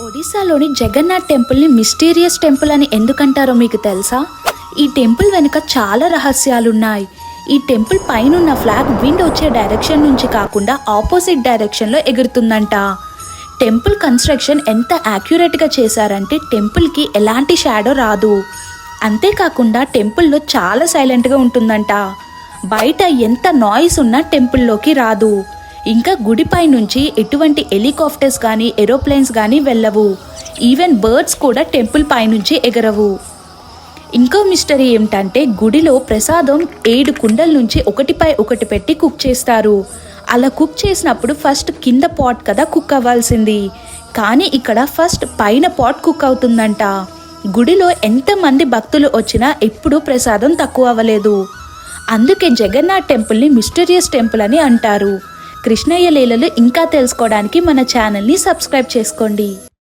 ఒడిశాలోని జగన్నాథ్ టెంపుల్ని mysterious temple అని ఎందుకంటారో మీకు తెలుసా? ఈ టెంపుల్ వెనుక చాలా రహస్యాలున్నాయి. ఈ టెంపుల్ పైనున్న ఫ్లాగ్ విండ్ వచ్చే డైరెక్షన్ నుంచి కాకుండా ఆపోజిట్ డైరెక్షన్లో ఎగురుతుందంట. టెంపుల్ కన్స్ట్రక్షన్ ఎంత యాక్యురేట్గా చేశారంటే టెంపుల్కి ఎలాంటి షాడో రాదు. అంతేకాకుండా టెంపుల్లో చాలా సైలెంట్గా ఉంటుందంట. బయట ఎంత నాయిస్ ఉన్నా టెంపుల్లోకి రాదు. ఇంకా గుడిపై నుంచి ఎటువంటి హెలికాప్టర్స్ కానీ ఏరోప్లేన్స్ కానీ వెళ్ళవు. ఈవెన్ బర్డ్స్ కూడా టెంపుల్ పైనుంచి ఎగరవు. ఇంకో మిస్టరీ ఏమిటంటే గుడిలో ప్రసాదం 7 కుండల నుంచి ఒకటిపై ఒకటి పెట్టి కుక్ చేస్తారు. అలా కుక్ చేసినప్పుడు ఫస్ట్ కింద పాట్ కదా కుక్ అవ్వాల్సింది, కానీ ఇక్కడ ఫస్ట్ పైన పాట్ కుక్ అవుతుందంట. గుడిలో ఎంతమంది భక్తులు వచ్చినా ఎప్పుడూ ప్రసాదం తక్కువ అవ్వలేదు. అందుకే జగన్నాథ్ టెంపుల్ని మిస్టీరియస్ టెంపుల్ అని అంటారు. కృష్ణయ్య లీలలు ఇంకా తెలుసుకోవడానికి మన ఛానల్ని సబ్స్క్రైబ్ చేసుకోండి.